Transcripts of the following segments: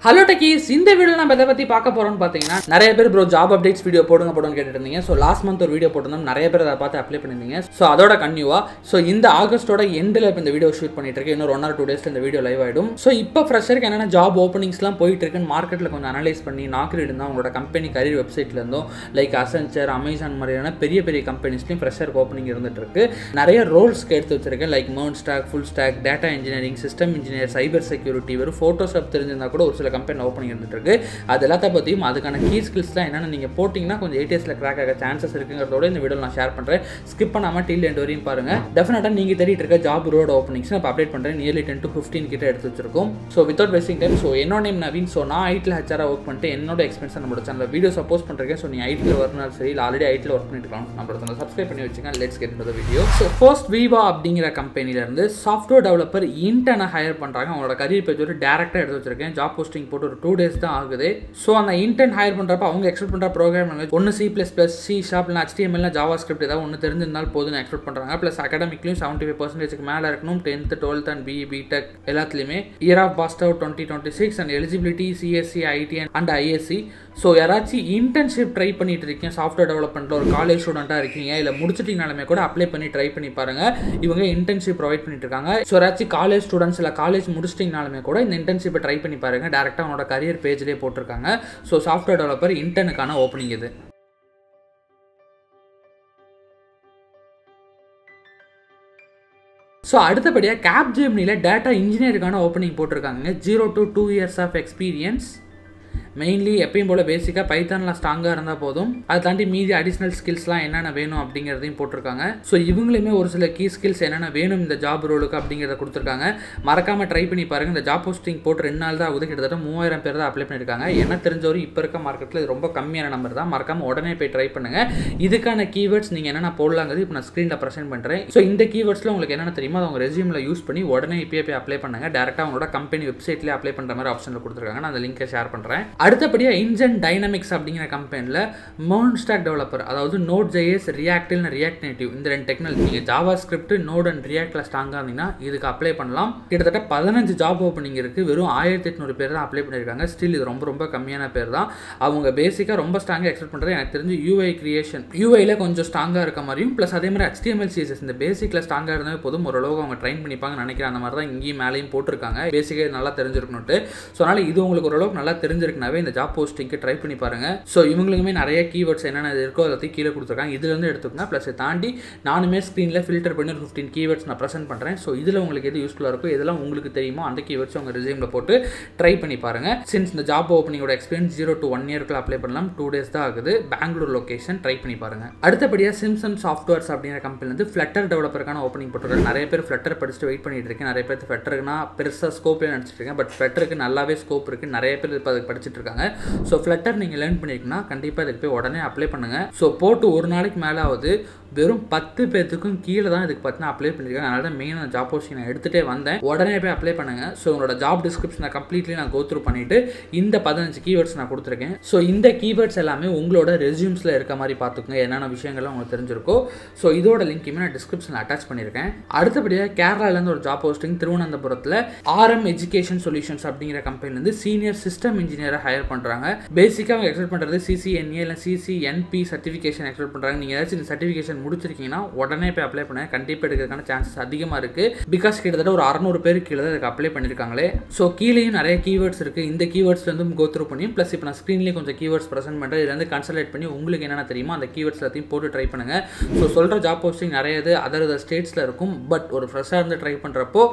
Hello Techies, இந்த வீடியோல நம்ம எதை பத்தி பார்க்க போறோம்னு பாத்தீங்கன்னா நிறைய பேர் bro job updates வீடியோ போடுங்க கேட்டிட்டு இருந்தீங்க. சோ லாஸ்ட் மந்த் ஒரு வீடியோ போட்டோம், நிறைய பேர் அதை பார்த்து அப்ளை பண்ணிருந்தீங்க. சோ அதோட கன்டினியூவா சோ இந்த ஆகஸ்டோட எண்ட்ல இந்த வீடியோ ஷூட் பண்ணிட்டு இருக்கேன். இன்னொரு 1 or 2 டேஸ்ல இந்த வீடியோ லைவ் ஆயிடும். சோ இப்போ ஃப்ரெஷருக்கு என்னென்ன ஜாப் ஓப்பனிங்ஸ்லாம் போயிட்டு இருக்குன்னு மார்க்கெட்ல கொஞ்சம் அனலைஸ் பண்ணி நாக்ரீட் இருந்தா உங்களோட கம்பெனி கரியர் வெப்சைட்ல இருந்தோ லைக் அசென்ச்சர், அமேசான் மாதிரியான பெரிய பெரிய கம்பெனிஸ்லயும் ஃப்ரெஷருக்கு ஓப்பனிங் இருந்துட்டு இருக்கு. நிறைய ரோல்ஸ்க்கு எடுத்து வச்சிருக்கேன் like mount stack, full stack, data engineering, system engineer, cyber security, வெறும் ஃபோட்டோஷாப் தெரிஞ்சிருந்தா கூட ஒரு சில கம்பெனி ஓப்பனிங் இருந்துட்டு இருக்கு. அது எல்லாத்த பத்தியும் அதுக்கான கீ ஸ்கில்ஸ்லாம் என்னென்ன நீங்க போட்டிங்கன்னா கொஞ்சம் ஏடிஎஸ்ல கிராக் ஆக சான்சஸ் இருக்குங்கிறதோட இந்த வீடியோ நான் ஷேர் பண்றேன். ஸ்கிப் பண்ணாம டில் எண்ட் வரையும் பாருங்க. டெஃபினட்டா நீங்க தேடிட்டு இருக்க ஜாப் ரோட் ஓப்பனிங்ஸ் நான் அப்டேட் பண்றேன். நியர்லி 10 to 15 கிட்ட எடுத்து வச்சிருக்கோம். So without wasting time, so என்னோட நேம் நவீன். ஸோ நான் ஐடியில் ஹெச்ஆரா ஒர்க் பண்ணிட்டு என்னோட எக்ஸ்பீரியன்ஸ் நம்மளோட சேனல் வீடியோ சப்போஸ் பண்ணிருக்கேன். ஸோ நீ ஐடியில் ஒர்க்னாலும் சரி இல்லை ஆல்ரெடி ஐடியில் ஒர்க் பண்ணிட்டு இருக்கலாம், நம்மளோட சேனல் சப்ஸ்கிரைப் பண்ணி வச்சுங்க. Let's get into the video. So first Viva அப்படிங்கிற கம்பெனில இருந்து சாஃப்ட்வேர் டெவலப்பர் இன்டர்னை ஹையர் பண்றாங்க. அவங்களோட கரியர் பேஜ் ஒரு டேரக்டா எடுத்து வச்சிருக்கேன். ஜாப் போஸ்டிங் போட்டு ஒரு 2 days தான் ஆகுது. ஸோ அந்த இன்டர்ன் ஹையர் பண்றப்ப அவங்க எக்ஸ்பெக்ட் பண்ற ப்ரோக்ராம் லாங்குவேஜ் ஒன்று C++, C#, இல்லை HTML, JavaScript ஏதாவது ஒன்று தெரிஞ்சிருந்தால் போதும்னு எக்ஸ்பெக்ட் பண்றாங்க. ப்ளஸ் அகாடமிக்லையும் 75% மேலே இருக்கணும். 10th, 12th and BE, BTech எல்லாத்துலையுமே. Year of passed out 2026 and eligibility CSC, IT and ISC. So யாராச்சும் இன்டர்ன்ஷிப் ட்ரை பண்ணிட்டு இருக்கீங்க, சாஃப்ட்வேர் டெவலப்மெண்ட்ல ஒரு காலேஜ் ஸ்டூடெண்ட்டாக இருக்கீங்க இல்லை முடிச்சிட்டீங்கனாலுமே கூட அப்ளை பண்ணி ட்ரை பண்ணி பாருங்க. இவங்க இன்டர்ன்ஷிப் ப்ரொவைட் பண்ணிட்டு இருக்காங்க. ஸோ யாராச்சும் காலேஜ் ஸ்டூடெண்ட்ஸ் இல்லை காலேஜ் முடிச்சிட்டீங்கனாலுமே கூட இந்த இன்டர்ன்ஷிப்பை ட்ரை பண்ணி பாருங்க. டேரெக்டாக அவனோட கரியர் பேஜ்லேயே போட்டிருக்காங்க. ஸோ சாஃப்ட்வேர் டெவலப்பர் இன்டர்னுக்கான ஓப்பனிங் இது. ஸோ அடுத்தபடியாக கேப்ஜெமினியில் டேட்டா இன்ஜினியருக்கான ஓப்பனிங் போட்டிருக்காங்க. 0 to 2 years of experience. Mainly எப்பயும் போல் பேசிக்காக பைத்தானில் ஸ்ட்ராங்காக இருந்தால் போதும். அதை தாண்டி மீதி அடிஷ்னல் ஸ்கில்ஸ்லாம் என்னென்ன வேணும் அப்படிங்கிறதையும் போட்டிருக்காங்க. ஸோ இவங்களுமே ஒரு சில கீ ஸ்கில்ஸ் என்னென்ன வேணும் இந்த ஜாப் ரோலுக்கு அப்படிங்கிறத கொடுத்துருக்காங்க. மறக்காமல் ட்ரை பண்ணி பாருங்கள். இந்த ஜாப் போஸ்டிங் போட்டு 2 நாள் தான் ஆகுது. கிட்டத்தட்ட 3000 பேர் தான் அப்ளை பண்ணியிருக்காங்க. என்ன தெரிஞ்சவரை இப்போ இருக்க மார்க்கெட்டில் இது ரொம்ப கம்மியான நம்பர் தான். மறக்காமல் உடனே போய் ட்ரை பண்ணுங்கள். இதுக்கான கீவேர்ட்ஸ் நீங்கள் என்னென்ன போடலாங்கிறது இப்போ நான் ஸ்க்ரீனில் ப்ரெசென்ட் பண்ணுறேன். ஸோ இந்த கீவேர்ட்ஸில் உங்களுக்கு என்னென்ன தெரியுமோ அதை உங்கள் ரெஸ்யூமில் யூஸ் பண்ணி உடனே இப்போயே போய் அப்ளை பண்ணுங்கள். டேரெக்டாக அவங்களோட கம்பெனி வெப்சைட்லேயே அப்ளை பண்ணுற மாதிரி ஆப்ஷனில் கொடுத்துருக்காங்க. நான் அந்த லிங்கை ஷேர் பண்ணுறேன். அடுத்தபடியாக இன்ஜன் டைனமிக்ஸ் அப்படிங்கிற கம்பெனியில் மவுண்ட் ஸ்டாக் டெவலப்பர், அதாவது Node.js, React இல்லை React Native இந்த 2 டெக்னாலஜி நீங்கள் JavaScript, Node அண்ட் Reactல ஸ்ட்ராங்காக இருந்தீங்கன்னா இதுக்கு அப்ளை பண்ணலாம். கிட்டத்தட்ட 15 ஜாப் ஓப்பனிங் இருக்குது. வெறும் 1800 பேர் தான் அப்ளை பண்ணியிருக்காங்க. ஸ்டில் இது ரொம்ப ரொம்ப கம்மியான பேர் தான். அவங்க பேசிக்காக ரொம்ப ஸ்ட்ராங்காக எக்ஸ்பெக்ட் பண்ணுறது எனக்கு தெரிஞ்சு UI கிரியேஷன், UIயில் கொஞ்சம் ஸ்ட்ராங்காக இருக்க மாதிரியும் ப்ளஸ் அதே மாதிரி HTML, CSS இந்த பேசிக்கில் ஸ்ட்ராங்காக இருந்தால் போதும். ஓரளவுக்கு அவங்க ட்ரைன் பண்ணிப்பாங்கன்னு நினைக்கிறேன். அந்த மாதிரி தான் இங்கேயும் மேலேயும் போட்டிருக்காங்க. பேசிக்காக நல்லா தெரிஞ்சிருக்கணும்ட்டு. ஸோ அதனால் இது உங்களுக்கு ஓரளவுக்கு நல்லா தெரிஞ்சிருக்குனாவே இந்த ஜாப் போஸ்டிங்க்கு ட்ரை பண்ணி பாருங்க. ஸோ இவங்களுக்குமே நிறைய கீவேர்ட்ஸ் என்னென்ன இருக்கோ அதை கீழே கொடுத்துருக்காங்க. இதுலேருந்து எடுத்துக்கோங்க. ப்ளஸ் தாண்டி நானுமே ஸ்க்ரீனில் ஃபில்டர் பண்ணி ஒரு 15 கீவேர்ட்ஸ் நான் ப்ரெசென்ட் பண்ணுறேன். ஸோ இதில் உங்களுக்கு எது யூஸ்ஃபுல்லாக இருக்கோ எதெல்லாம் உங்களுக்கு தெரியுமோ அந்த கீவேர்ட்ஸ் உங்கள் ரெஸ்யூமில் போட்டு ட்ரை பண்ணி பாருங்க. சின்ஸ் இந்த ஜாப் ஓப்பனிங்கோட எக்ஸ்பீரியன்ஸ் 0 to 1 year அப்ளை பண்ணலாம். 2 days தான் ஆகுது. பெங்களூர் லொகேஷன். ட்ரை பண்ணி பாருங்க. அடுத்தபடியாக சிம்சன் சாஃப்ட்வேர்ஸ் அப்படிங்கிற கம்பெனி வந்து ஃப்ளட்டர் டெவலப்பருக்கான ஓப்பனிங் போட்டிருக்காங்க. நிறைய பேர் ஃப்ளட்டர் படிச்சுட்டு வெயிட் பண்ணிட்டு இருக்கேன். நிறைய பேர் ஃப்ளட்டருக்குனா பெருசாக ஸ்கோப்பே நினச்சிட்டு இருக்கேன். பட் ஃப்ளட்டருக்கு நல்லாவே ஸ்கோப் இருக்குது. நிறைய பேர் இப்போ அதுக்கு படிச்சுட்டு இருக்காங்க. ஸோ ஃப்ளட்டர் நீங்கள் லேர்ன் பண்ணியிருக்கீங்கன்னா கண்டிப்பாக இதுக்கு போய் உடனே அப்ளை பண்ணுங்கள். ஸோ போட்டு ஒரு நாளைக்கு மேலே ஆகுது. வெறும் 10 பேர்த்துக்கும் கீழே தான் இதுக்கு பார்த்தீங்கன்னா அப்ளை பண்ணியிருக்காங்க. அதனால தான் மெயினாக ஜாப் போஸ்டிங் நான் எடுத்துகிட்டே வந்தேன். உடனே போய் அப்ளை பண்ணுங்கள். ஸோ உங்களோட ஜாப் டிஸ்கிரிப்ஷனை கம்ப்ளீட்லி நான் கோ த்ரூ பண்ணிவிட்டு இந்த 15 கீவேர்ட்ஸ் நான் கொடுத்துருக்கேன். ஸோ இந்த கீவேர்ட்ஸ் எல்லாமே உங்களோட ரெஸ்யூம்ஸில் இருக்க மாதிரி பார்த்துக்கோங்க. என்னென்ன விஷயங்கள்லாம் உங்களுக்கு தெரிஞ்சிருக்கோ. ஸோ இதோட லிங்க்குமே நான் டிஸ்கிரிப்ஷனில் அட்டாச் பண்ணியிருக்கேன். அடுத்தபடியாக கேரளாலேருந்து ஒரு ஜாப் போஸ்டிங் திருவனந்தபுரத்தில் RM எஜுகேஷன் சொல்யூஷன்ஸ் அப்படிங்கிற கம்பெனிலேருந்து சீனியர் சிஸ்டம் இன்ஜினியரை ஹையர் பண்ணுறாங்க. பேசிக்காக அவங்க எக்ஸ்பெக்ட் பண்ணுறது CCNA இல்லை CCNP சர்டிஃபிகேஷன் எக்ஸ்பெக்ட் பண்ணுறாங்க. நீங்கள் ஏதாச்சும் இந்த சர்டிஃபிகேஷன் முடிச்சிருக்கீங்கன்னா உடனே போய் அப்ளை பண்ண கண்டிப்பாக எடுக்கிறதுக்கான சான்சஸ் அதிகமாக இருக்குது. பிகாஸ் கிட்டத்தட்ட ஒரு 600 பேர் கீழே தான் இதுக்கு அப்ளை பண்ணியிருக்காங்களே. ஸோ கீழேயும் நிறைய கீவேர்ட்ஸ் இருக்குது. இந்த கீவேர்ட்ஸ் வந்து கோ த்ரூ பண்ணியும் ப்ளஸ் இப்போ நான் ஸ்க்ரீன்லேயே கொஞ்சம் கீவேர்ட்ஸ் ப்ரெசென்ட் பண்ணுறேன். இதுல இருந்து கன்சல்டேட் பண்ணி உங்களுக்கு என்னென்ன தெரியுமோ அந்த கீவேர்ட்ஸ் எல்லாத்தையும் போட்டு ட்ரை பண்ணுங்கள். ஸோ சொல்கிற ஜாப் போஸ்டிங் நிறைய இது அதர் ஸ்டேட்ஸில் இருக்கும். பட் ஒரு ஃப்ரெஷ்ஷாக இருந்து ட்ரை பண்ணுறப்போ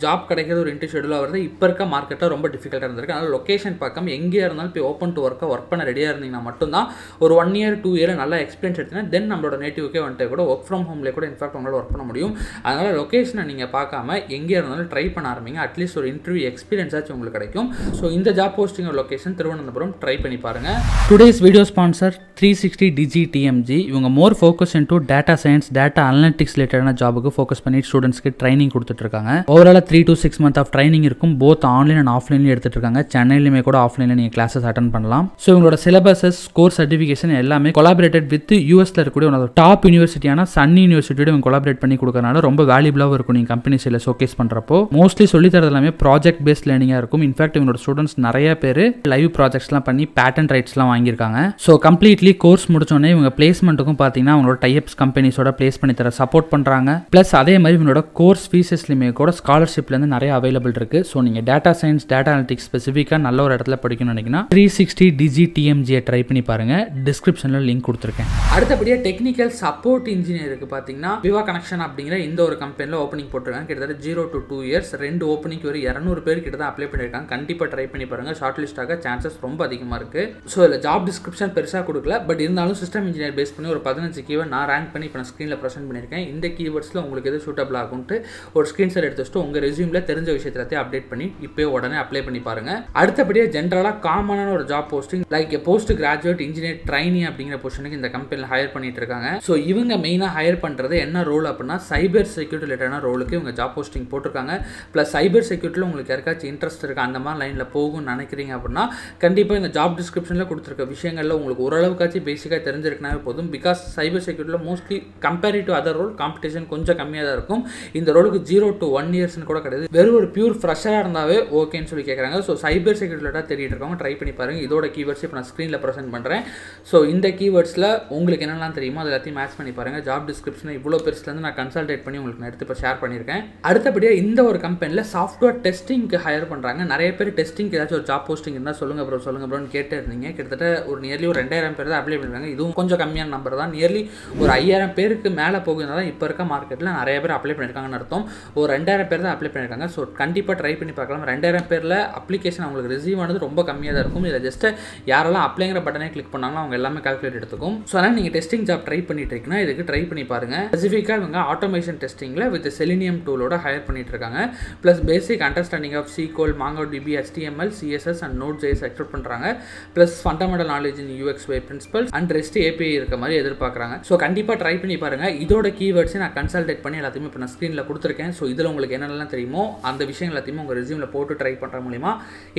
ஜாப் கிடைக்கிறது ஒரு இன்டர் ஷெடியூலாக வருது. இப்போ இருக்க மார்க்கெட்டாக ரொம்ப டிஃபிகல்ட்டாக இருந்திருக்கு. அதனால் லொக்கேஷன் பக்கம் எங்கேயா இருந்தாலும் போய் ஓப்பன் டு ஒர்க் பண்ண ரெடியாக இருந்தீங்கன்னா மட்டும்தான் ஒரு 1 year 2 year நல்லா எக்ஸ்பீரியன்ஸ் எடுத்தீங்கன்னா தென் நம்மளோட நேட்டிவ்க்கே வந்துட்டு கூட ஒர்க் ஃப்ரம் ஹோம்லேயே கூட இன்ஃபேக்ட் உங்களால் ஒர்க் பண்ண முடியும். அதனால் லொக்கேஷனை நீங்கள் பார்க்காம எங்கே இருந்தாலும் ட்ரை பண்ண ஆரம்பிங்க. அட்லீஸ்ட் ஒரு இன்டர்வியூ எக்ஸ்பீரியன்ஸ் ஆச்சு உங்களுக்கு கிடைக்கும். ஸோ இந்த job posting location Thiruvananthapuram. Try பண்ணி பாருங்கள். Today's video sponsor 360 Digi TMG. இவங்க மோர் focus into data science, data analytics ரிலேட்டடான ஜாபுக்கு ஃபோக்கஸ் பண்ணி ஸ்டூடெண்ட்ஸ்க்கு ட்ரைனிங் கொடுத்துட்டு இருக்காங்க. ஓவரால் ஜென்ரலாக 3 to 6 months ஆஃப் ட்ரைனிங் இருக்கும். போத் ஆன்லைன் அண்ட் ஆஃப்லைன்லேயும் எடுத்துகிட்டு இருக்காங்க. சென்னையிலுமே கூட ஆஃப்லைனில் நீங்கள் கிளாஸஸ் அட்டன் பண்ணலாம். ஸோ இவங்களோட சிலபஸஸ், கோர்ஸ் சர்டிஃபிகேஷன் எல்லாமே கொலாபரேட்டட் வித் யூஎஸ்ல இருக்கக்கூடிய ஒரு டாப் யூனிவர்சிட்டியான சன் யூனிவர்சிட்டியோட இவங்க கொலாபரேட் பண்ணி கொடுக்கறனால ரொம்ப வேல்யூபிளாகவும் இருக்கும் நீங்கள் கம்பெனி சைடில் ஷோகேஸ் பண்ணுறப்போ. மோஸ்ட்லி சொல்லித்தரது எல்லாமே ப்ராஜெக்ட் பேஸ்ட் லேர்னிங்காக இருக்கும். இன்ஃபேக்ட் இவங்களோட ஸ்டூடெண்ட்ஸ் நிறைய பேர் லைவ் ப்ராஜெக்ட்ஸ்லாம் பண்ணி பேட்டன்ட் ரைட்ஸ்லாம் வாங்கியிருக்காங்க. ஸோ கம்ப்ளீட்லி கோர்ஸ் முடிச்சோடனே இவங்க பிளேஸ்மெண்ட்டுக்கும் பார்த்தீங்கன்னா அவங்களோட டைப்ஸ் கம்பெனிஸோட பிளேஸ் பண்ணி தர சப்போர்ட் பண்ணுறாங்க. ப்ளஸ் அதே மாதிரி இவங்களோட கோர்ஸ் ஃபீஸஸ்லையுமே கூட ஸ்காலர்ஷிப்லேருந்து நிறைய அவைலபிள் இருக்குது. ஸோ நீங்கள் டேட்டா சயின்ஸ், டேட்டா அனலிட்டிக்ஸ் ஸ்பெசிஃபிக்காக நல்ல ஒரு இடத்துல படிக்கணும்னு நினைக்கினா 360 DGTMG ட்ரை பண்ணி பாருங்கள். டிஸ்கிரிப்ஷனில் லிங்க் கொடுத்துருக்கேன். அடுத்தபடியாக டெக்னிக்கல் சப்போர்ட் இன்ஜினியருக்கு பார்த்தீங்கன்னா விவா கனெக்ஷன் அப்படிங்கிற இந்த ஒரு கம்பெனியில் ஓப்பனிங் போட்டிருக்காங்க. கிட்டத்தட்ட 0 to 2 years 2 ஓப்பனிங்க்கு ஒரு 200 பேர் கிட்ட தான் அப்ளை பண்ணியிருக்காங்க. கண்டிப்பாக ட்ரை பண்ணி பாருங்கள். ஷார்ட் லிஸ்ட் ஆக சான்சஸ் ரொம்ப அதிகமாக இருக்குது. ஸோ இதில் ஜாப் டிஸ்கிரிப்ஷன் பெருசாக கொடுக்கல. பட் இருந்தாலும் சிஸ்டம் இன்ஜினியர் பேஸ் பண்ணி ஒரு 15 கீவேர்ட் நான் ரேங்க் பண்ணி இப்போ நான் ஸ்க்ரீனில் ப்ரெசென்ட் பண்ணியிருக்கேன். இந்த கீவேர்ட்ஸில் உங்களுக்கு எது சூட்டபிள் ஆகும்ட்டு ஒரு ஸ்க்ரீன்ஷாட் எடுத்து வச்சுட்டு உங்கள் ரெஸ்யூமில் தெரிஞ்ச விஷயத்தை அப்டேட் பண்ணி இப்போ உடனே அப்ளை பண்ணி பாருங்கள். அடுத்தபடியாக ஜென்ரலாக காமனான ஒரு job posting like post graduate engineer trainee அப்படிங்கிற பொசிஷனுக்கு இந்த கம்பெனியில் ஹையர் பண்ணிட்டு இருக்காங்க. ஸோ இவங்க மெயினாக ஹையர் பண்ணுறது என்ன ரோல் அப்படின்னா சைபர் செக்யூரிட்டி ரிலேட்டடான ரோலுக்கு இவங்க ஜாப் போஸ்டிங் போட்டிருக்காங்க. ப்ளஸ் சைபர் செக்யூரிட்டியில் உங்களுக்கு யாருக்காச்சும் இன்ட்ரெஸ்ட் இருக்குது, அந்த மாதிரி லைனில் போகும்னு நினைக்கிறீங்க அப்படின்னா கண்டிப்பாக இந்த ஜாப் டிஸ்கிரிப்ஷனில் கொடுத்துருக்க விஷயங்களில் உங்களுக்கு ஓரளவுக்காச்சும் பேசிக்காக தெரிஞ்சிருக்கனாவே போதும். பிகாஸ் சைபர் செக்யூரிட்டியில் mostly comparative to other role competition கொஞ்சம் கம்மியாக தான் இருக்கும். இந்த ரோலுக்கு 0 to 1 years கூட கிடையாது. வெறும் ஒரு பியூர் ஃப்ரெஷராக இருந்தாவே ஓகேன்னு சொல்லி கேட்குறாங்க. ஸோ சைபர் செக்யூரிட்டியில் தெரியிட்டு இருக்கவங்க ட்ரை பண்ணி பாருங்கள். இதோட கீவேர்ட்ஸ் இப்போ நான் ஸ்க்ரீனில் ப்ரெசென்ட் பண்ணுறேன். ஸோ இந்த கீவேர்ட்ஸில் உங்களுக்கு என்னெல்லாம் தெரியுமோ அது எல்லாத்தையும் மேட்ச் பண்ணி பாருங்கள். ஜாப் டிஸ்கிரிப்ஷனை இவ்வளோ பெருசுலேருந்து நான் கன்சல்டேட் பண்ணி உங்களுக்கு நான் எடுத்து இப்போ ஷேர் பண்ணியிருக்கேன். அடுத்தபடியாக இந்த ஒரு கம்பெனியில் சாஃப்ட்வேர் டெஸ்டிங்க்கு ஹையர் பண்ணுறாங்க. நிறைய பேர் டெஸ்டிங்க்கு ஏதாச்சும் ஒரு ஜாப் போஸ்டிங் இருந்தால் சொல்லுங்கள் ப்ரோன்னு கேட்டு இருந்தீங்க. கிட்டத்தட்ட ஒரு நியர்லி ஒரு 2000 பேர் தான் அப்ளை பண்ணிருக்காங்க. இதுவும் கொஞ்சம் கம்மியான நம்பர் தான். நியர்லி ஒரு 5000 பேருக்கு மேலே போகுதுனா தான் இப்போ இருக்க மார்க்கெட்டில் நிறைய பேர் அப்ளை பண்ணியிருக்காங்கன்னு அர்த்தம். ஒரு 2000 பேர் தான் அப்ளை பண்ணியிருக்காங்க. ஸோ கண்டிப்பாக ட்ரை பண்ணி பார்க்கலாம். 2000 பேரில் அப்ளிகேஷன் அவங்களுக்கு ரிசீவ் ஆனது ரொம்ப கம்மியாக தான் இருக்கும். இதில் ஜஸ்ட் யாரெல்லாம் அப்ளைங்கிற பட்டனே கிளிக் பண்ணாங்களோ அவங்க எல்லாமே கால்குலேட் எடுத்துக்கும். ஸோ அதனால் நீங்கள் டெஸ்டிங் ஜாப் ட்ரை பண்ணிட்டு இருக்கீங்கன்னா இதுக்கு ட்ரை பண்ணி பாருங்கள். ஸ்பெசிஃபிக்காக இவங்க ஆட்டோமேஷன் டெஸ்டிங்கில் வித் செலினியம் டூலோட ஹையர் பண்ணிட்டு இருக்காங்க. Plus basic understanding of SQL, MongoDB, HTML, CSS and Node.js expect பண்ணுறாங்க. Plus fundamental knowledge in UX/UI principles and REST API இருக்க மாதிரி எதிர்பார்க்குறாங்க. ஸோ கண்டிப்பாக ட்ரை பண்ணி பாருங்கள். இதோட கீவேர்ட்ஸை நான் கன்சல்டேட் பண்ணி எல்லாத்தையுமே இப்போ நான் ஸ்க்ரீனில் கொடுத்துருக்கேன். ஸோ இதில் உங்களுக்கு என்னென்னலாம் தெரியுமோ அந்த விஷயங்கள் எல்லாத்தையுமே உங்கள் ரெஸ்யூமில் போட்டு ட்ரை பண்ணுற மூலிமா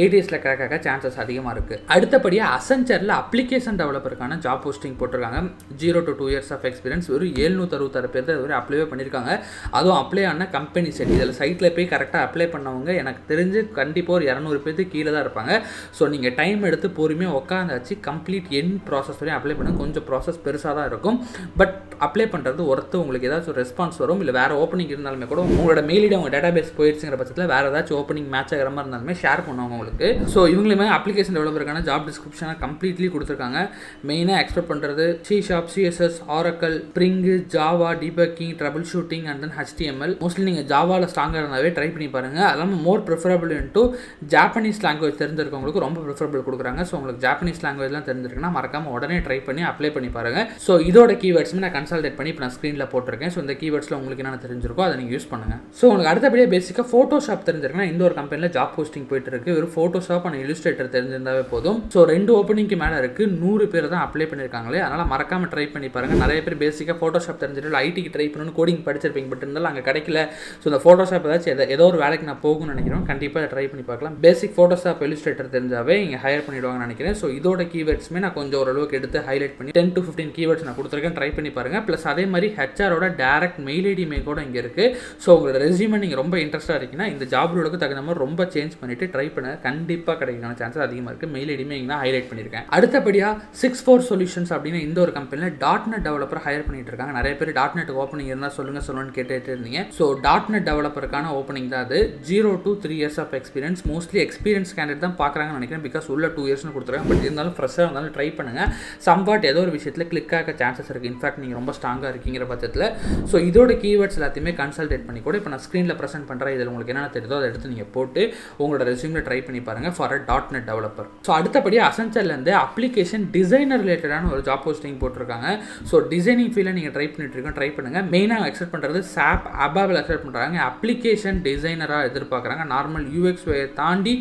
ATSல கிராக் ஆக சான்சஸ் அதிகமாக இருக்குது. அடுத்தபடியாக அசென்ச்சரில் அப்ளிகேஷன் டெவலப்பருக்கான ஜாப் போஸ்டிங் போட்டிருக்காங்க. 0 to 2 years ஆஃப் எக்ஸ்பீரியன்ஸ் வெறும் 766 பேர் தான் இதுவரை அப்ளைவே பண்ணியிருக்காங்க. அதுவும் அப்ளை ஆன கம்பெனி செட். இதில் சைட்டில் போய் கரெக்டாக அப்ளை பண்ணவங்க எனக்கு தெரிஞ்சு கண்டிப்பாக ஒரு 200 பேருக்கு கீழே தான் இருப்பாங்க. ஸோ நீங்கள் டைம் எடுத்து பொறுமையாக உட்காந்தாச்சு கம்ப்ளீட் எண்ட் ப்ராசஸ் வரையும் அப்ளை பண்ண கொஞ்சம் ப்ராசஸ் பெருசாக தான் இருக்கும். பட் அப்ளை பண்ணுறது ஒருத்தர் உங்களுக்கு ஏதாச்சும் ரெஸ்பான்ஸ் வரும். இல்லை வேறு ஓப்பனிங் இருந்தாலுமே கூட உங்களோட மெயில் ஐடி உங்கள் டேட்டா பேஸ் போயிடுச்சுங்கிற பட்சத்தில் வேறு ஏதாச்சும் ஓப்பனிங் மேட்ச் ஆகிற மாதிரி இருந்தாலுமே ஷேர் பண்ணுவாங்க உங்களுக்கு. ஸோ இவங்களுமே அப்ளிகேஷன் டெவலப்பருக்கான ஜாப் டிஸ்கிரிப்ஷனை கம்ப்ளீட்லி கொடுத்துருக்காங்க. மெயினாக எக்ஸ்பெக்ட் பண்ணுறது C#, CSS, Oracle, Spring, Java, debugging, troubleshooting and then HTML. Mostly நீங்கள் ஜாவாவில் ஸ்ட்ராங்காக இருந்தாவே ட்ரை பண்ணி பாருங்கள். அதெல்லாம் மோர் ப்ரிஃபரபிள் இன்ட்டு ஜாப்பனீஸ் லாங்குவேஜ் தெரிஞ்சிருக்கவங்களுக்கு ரொம்ப ப்ரிஃபரபிள் கொடுக்குறாங்க. ஸோ உங்களுக்கு ஜாப்பனீஸ் லாங்குவேஜ்லாம் தெரிஞ்சிருக்குன்னா மறக்காமல் உடனே ட்ரை பண்ணி அப்ளை பண்ணி பாருங்கள். ஸோ இதோட கீவேர்ட்ஸுமே நான் கன்சல்டேட் பண்ணி இப்போ நான் ஸ்க்ரீனில் போட்டிருக்கேன். ஸோ இந்த கீவேர்ட்ஸில் உங்களுக்கு என்ன தெரிஞ்சிருக்கோ அதை நீங்கள் யூஸ் பண்ணுங்கள். ஸோ உங்களுக்கு அடுத்தபடியாக பேசிக்காக ஃபோட்டோஷாப் தெரிஞ்சிருக்குன்னா இந்த ஒரு கம்பெனியில் ஜாப் போஸ்டிங் போயிட்டு இருக்கு. ஒரு ஃபோட்டோஷாப் அண்ட் இல்லுஸ்ட்ரேட்டர் தெரிஞ்சிருந்தாவே போதும். ஸோ 2 ஓப்பனிங்க்கு மேலே இருக்குது. 100 பேர் தான் அப்ளை பண்ணியிருக்காங்களே. அதனால் மறக்காமல் ட்ரை பண்ணி பாருங்கள். நிறைய பேர் பேசிக்காக ஃபோட்டோஷாப் தெரிஞ்சிட்டு ஐடிக்கு ட்ரை பண்ணணும்னு கோடிங் படிச்சிருப்பீங்க. பட் இருந்தாலும் அங்கே கிடைக்கல. ஸோ இந்த ஃபோட்டோஷாப் ஏதாச்சும் ஏதோ ஒரு வேலைக்கு நான் போகணும்னு நினைக்கிறோம். கண்டிப்பாக ட்ரை பண்ணி பார்க்கலாம். பேசிக் ஃபோட்டோஷாப் இல்லுஸ்ட்ரேட்டர் தெரிஞ்சாவே இங்கே ஹையர் பண்ணிடுவாங்கன்னு நினைக்கிறேன். ஸோ இதோட கீவேர்ட்ஸுமே நான் கொஞ்சம் ஓரளவுக்கு எடுத்து ஹைலைட் பண்ணி 10 to 15 கீவேர்ட்ஸ் நான் கொடுத்துருக்கேன். ட்ரை பண்ணி பாருங்கள். ப்ளஸ் அதே மாதிரி ஹெச்ஆரோட டேரக்ட் மெயில் ஐடியுமே கூட இங்கே இருக்குது. ஸோ உங்களோட ரெஸ்யூமை நீங்கள் ரொம்ப இன்ட்ரெஸ்ட்டாக இருக்கீங்கன்னா இந்த ஜாப் ரோலுக்கு தகுந்த மாதிரி ரொம்ப சேஞ்ச் பண்ணிவிட்டு ட்ரை பண்ண கண்டிப்பாக கிடைக்கான சான்சஸ் அதிகமாக இருக்குது. மெயில் ஐடியுமே இங்கே ஹைலைட் பண்ணியிருக்கேன். அடுத்தபடியாக 64 சொல்யூஷன்ஸ் அப்படின்னு இந்த ஒரு கம்பெனியில் .NET டெவலப்பர் ஹையர் பண்ணிட்டு இருக்காங்க. நிறைய பேர் .NET ஓப்பனிங் இருந்தால் சொல்லுன்னு கேட்டுட்டு இருந்தீங்க. ஸோ .NET டெவலப்பருக்கான ஓப்பனிங் தான் அது. 0 to 3 years of experience. Mostly experience candidate தான் பார்க்குறாங்கன்னு நினைக்கிறேன். பிகாஸ் உள்ள 2 yearsனு கொடுத்துருக்காங்க. பட் இருந்தாலும் ஃப்ரெஷ்ஷாக இருந்தாலும் ட்ரை பண்ணுங்கள். சம்வாட் ஏதோ ஒரு விஷயத்தில் கிளிக் ஆக சான்சஸ் இருக்குது. இன்ஃபேக்ட் நீங்கள் ரொம்ப ஸ்ட்ராங்காக இருக்கீங்கிற பட்சத்தில் ஸோ இதோட கீவேர்ட்ஸ் எல்லாத்தையுமே கன்சல்டேட் பண்ணி கூட இப்போ நான் ஸ்க்ரீனில் ப்ரெசென்ட் பண்ணுறேன். இதில் உங்களுக்கு என்ன தெரியுதோ அதை எடுத்து நீங்கள் போட்டு உங்களோட ரெஸ்யூமில் ட்ரை பண்ணி பாருங்கள் ஃபார் .NET டெவலப்பர். ஸோ அடுத்தபடியாக அசென்ச்சர்லேருந்து அப்ளிகேஷன் டிசைனர் ரிலேட்டடான ஒரு ஜாப் போஸ்டிங் போட்டிருக்காங்க. ஸோ டிசைனிங் ஃபீல்டில் நீங்கள் ட்ரை பண்ணிட்டு இருக்கோம். ட்ரை பண்ணுங்கள். மெயினாக எக்ஸ்பெக்ட் பண்ணுறது SAP ABAPல எக்ஸ்பெக்ட் பண்ணுறாங்க. அப்ளிகேஷன் டிசைனராக எதிர்பார்க்குறாங்க. நார்மல் UX/UI தாண்டி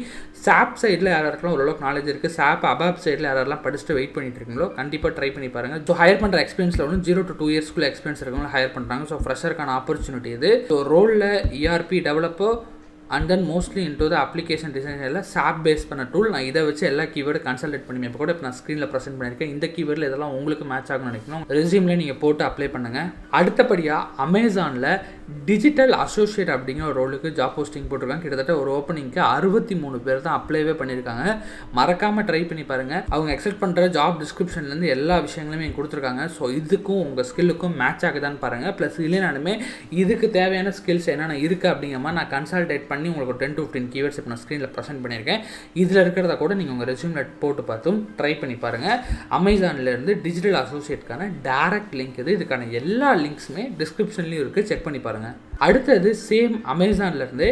SAP சைடில் யாரெல்லாம் ஓரளவுக்கு நாலேஜ் இருக்குது, SAP ABAP சைடில் யாரெல்லாம் படிச்சுட்டு வெயிட் பண்ணிட்டு இருக்கீங்களோ கண்டிப்பாக ட்ரை பண்ணி பாருங்கள். ஸோ ஹையர் பண்ணுற எக்ஸ்பீரியன்ஸில் ஒன்று 0 to 2 years எக்ஸ்பீரியன்ஸ் இருக்கவங்க ஹையர் பண்ணுறாங்க. ஸோ ஃப்ரெஷருக்கான ஆப்பர்ச்சுனிட்டி இது. ஸோ ரோலில் ERP developer and then mostly into the application டிசைனில் சாப் பேஸ் பண்ண டூல். நான் இதை வச்சு எல்லா கீவேர்டு கன்சல்டேட் பண்ணி இப்போ கூட இப்போ நான் ஸ்க்ரீனில் ப்ரெசென்ட் பண்ணியிருக்கேன். இந்த கீவேர்டில் இதெல்லாம் உங்களுக்கு மேட்ச் ஆகணும்னு நினைக்கணும், ரெஸ்யூமில் நீங்கள் போட்டு அப்ளை பண்ணுங்கள். அடுத்தபடியாக அமேசானில் டிஜிட்டல் அசோசியேட் அப்படிங்கிற ஒரு ரோலுக்கு ஜாப் போஸ்டிங் போட்டிருக்காங்க. கிட்டத்தட்ட ஒரு ஓப்பனிங்க்கு 63 பேர் தான் அப்ளைவே பண்ணியிருக்காங்க. மறக்காமல் ட்ரை பண்ணி பாருங்கள். அவங்க எக்ஸ்பெக்ட் பண்ணுற ஜாப் டிஸ்கிரிப்ஷன்லேருந்து எல்லா விஷயங்களுமே இங்கே கொடுத்துருக்காங்க. ஸோ இதுக்கும் உங்கள் ஸ்கில்லுக்கும் மேட்ச் ஆகுதான்னு பாருங்கள். ப்ளஸ் இல்லைனாலுமே இதுக்கு தேவையான ஸ்கில்ஸ் என்னென்ன இருக்குது அப்படிங்கிற மாதிரி நான் கன்சல்டேட் பண்ணி உங்களுக்கு 10 to 15 கீவேர்ட்ஸ் இப்போ நான் ஸ்க்ரீனில் ப்ரெசென்ட் பண்ணியிருக்கேன். இதில் இருக்கிறத கூட நீங்கள் உங்கள் ரெஸ்யூமில் போட்டு பார்த்தும் ட்ரை பண்ணி பாருங்கள். அமேசான்லேருந்து டிஜிட்டல் அசோசியேட்கான டைரக்ட் லிங்க் இது. இதுக்கான எல்லா லிங்க்ஸுமே டிஸ்கிரிப்ஷன்லேயும் இருக்குது, செக் பண்ணி பாருங்கள். அடுத்தது சேம் அமேசான்லேருந்து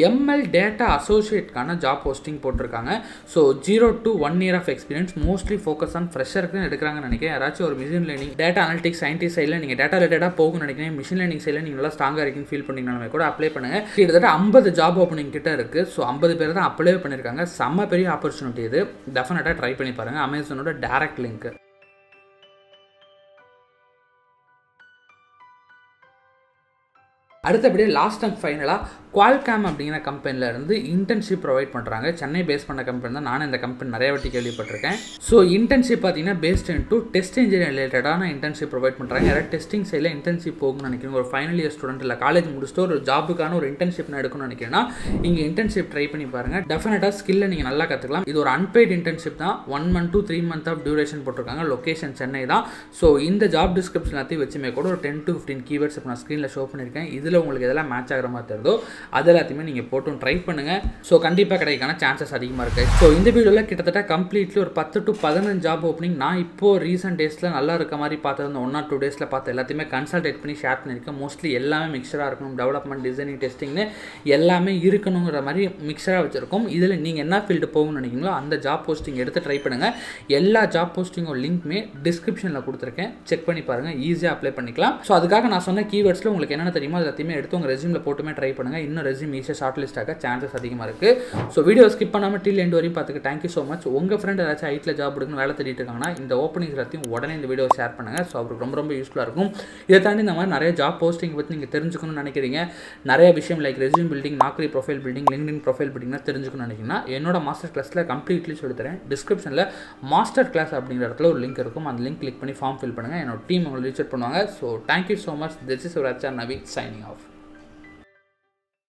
எம்எல் டேட்டா அசோசியேட்கான ஜாப் போஸ்டிங் போட்டிருக்காங்க. So 0 to 1 year of experience, mostly focus on ஃப்ரெஷருக்கு எடுக்கிறாங்கன்னு நினைக்கிறேன். யாராச்சும் ஒரு machine learning data analytics scientist சைடில் நீங்கள் டேட்டா ரிலேட்டடாக போகணும்னு நினைக்கிறேன், மிஷின் லேர்னிங் சைடில் நீங்கள் நல்லா ஸ்ட்ராங்காக இருக்குன்னு ஃபீல் பண்ணிங்கனாலுமே கூட அப்ளை பண்ணுங்கள். கிட்டத்தட்ட 50 ஜாப் ஓப்பனிங் கிட்ட இருக்குது. ஸோ 50 பேர் தான் அப்ளை பண்ணியிருக்காங்க. செம்ம பெரிய ஆப்பர்ச்சுனிட்டி இது, டெஃபினட்டாக ட்ரை பண்ணி பாருங்கள். அமேசானோட டைரக்ட் லிங்க். அடுத்தபடியே லாஸ்ட் அண்ட் ஃபைனலாக குவால்காம் அப்படிங்கிற கம்பெனிலேருந்து இன்டர்ன்ஷிப் ப்ரொவைட் பண்ணுறாங்க. சென்னை பேஸ் பண்ண கம்பெனி தான். நானும் இந்த கம்பெனி நிறைய வாட்டி கேள்விப்பட்டிருக்கேன். ஸோ இன்டர்ன்ஷிப் பார்த்தீங்கன்னா based in to test engineer ரிலேட்டடான இன்டர்ன்ஷிப் ப்ரொவைட் பண்ணுறாங்க. யாராவது டெஸ்டிங் சைடில் இன்டர்ன்ஷிப் போகணும்னு நினைக்கிறேன், ஒரு ஃபைனல் இயர் ஸ்டூடெண்ட் இல்லை காலேஜ் முடிச்சுட்டு ஒரு ஜாபுக்கான ஒரு இன்டர்ன்ஷிப் நான் எடுக்கணும்னு நினைக்கிறேன்னா இங்கே இன்டர்ன்ஷிப் ட்ரை பண்ணி பாருங்கள். டெஃபினட்டாக ஸ்கில்லை நீங்கள் நல்லா கற்றுக்கலாம். இது ஒரு அன்பெய்ட் இன்டர்ன்ஷிப் தான். 1 month to 3 month of duration போட்டிருக்காங்க. லொக்கேஷன் சென்னை தான். ஸோ இந்த ஜாப் டிஸ்கிரிப்ஷன் எல்லாத்தையும் வச்சுமே கூட ஒரு 10 to 15 கீவேர்ட்ஸ் இப்போ நான் ஸ்க்ரீனில் ஷோ பண்ணியிருக்கேன். இதில் உங்களுக்கு எதெல்லாம் மேட்ச் ஆகிற மாதிரி தெரியுதோ அது எல்லாத்தையுமே நீங்கள் போட்டும் ட்ரை பண்ணுங்கள். ஸோ கண்டிப்பாக கிடைக்கான சான்சஸ் அதிகமாக இருக்குது. ஸோ இந்த வீடியோவில் கிட்டத்தட்ட கம்ப்ளீட்லி ஒரு 10 to 15 ஜாப் ஓப்பனிங் நான் இப்போது ரீசெண்ட் டேஸில் நல்லா இருக்க மாதிரி பார்த்தது, அந்த 1 or 2 டேஸில் பார்த்து எல்லாத்தையுமே கன்சல்டேட் பண்ணி ஷேர் பண்ணியிருக்கேன். மோஸ்ட்லி எல்லாமே மிக்சராக இருக்கணும். டெவலப்மெண்ட், டிசைனிங், டெஸ்டிங்னு எல்லாமே இருக்கணுங்கிற மாதிரி மிக்சராக வச்சுருக்கோம். இதில் நீங்கள் என்ன ஃபீல்டு போகணும்னு நினைக்கிறீங்களோ அந்த ஜாப் போஸ்டிங் எடுத்து ட்ரை பண்ணுங்கள். எல்லா ஜாப் போஸ்டிங்கோட லிங்க்குமே டிஸ்கிரிப்ஷனில் கொடுத்துருக்கேன், செக் பண்ணி பாருங்கள். ஈஸியாக அப்ளை பண்ணிக்கலாம். ஸோ அதுக்காக நான் சொன்ன கீவேர்ட்ஸில் உங்களுக்கு என்னென்ன தெரியுமோ எல்லாத்தையுமே எடுத்து உங்கள் ரெஸ்யூமில் போட்டுமே ட்ரை பண்ணுங்கள். இன்னும் ரெஸ்யூம் ஈஸியாக ஷார்ட் லிஸ்ட் ஆக சான்சஸ் அதிகமாக இருக்குது. ஸோ வீடியோ ஸ்கிப் பண்ணாமல் டில் எண்ட் வரையும் பார்த்துக்க தேங்க்யூ ஸோ மச். உங்கள் ஃப்ரெண்ட் ஏதாச்சும் ஐடியில் ஜாப் எடுக்கணும் வேலை தேடிட்டு இருக்காங்கன்னா இந்த ஓப்பனிங்ஸ் எல்லாத்தையும் உடனே இந்த வீடியோ ஷேர் பண்ணுங்கள். ஸோ அவருக்கு ரொம்ப ரொம்ப யூஸ்ஃபுல்லாக இருக்கும். இதை தாண்டி இந்த மாதிரி நிறைய ஜாப் போஸ்டிங் பற்றி நீங்கள் தெரிஞ்சுக்கணும்னு நினைக்கிறீங்க, நிறைய விஷயம் like resume building, Naukri profile building, LinkedIn profile பில்டிங்னா தெரிஞ்சுக்கணும்னு நினைக்கிறீங்கன்னா என்னோட மாஸ்டர் கிளாஸில் கம்ப்ளீட்லி சொல்லித்தரேன். டிஸ்கிரிப்ஷனில் மாஸ்டர் கிளாஸ் அப்படிங்கிற இடத்துல ஒரு லிங்க் இருக்கும். அந்த லிங்க் கிளிக் பண்ணி ஃபார்ம் ஃபில் பண்ணுங்கள். என்னோட டீம் உங்களை ரீச் அவுட் பண்ணுவாங்க. So thank you so much. This is your Navi signing off.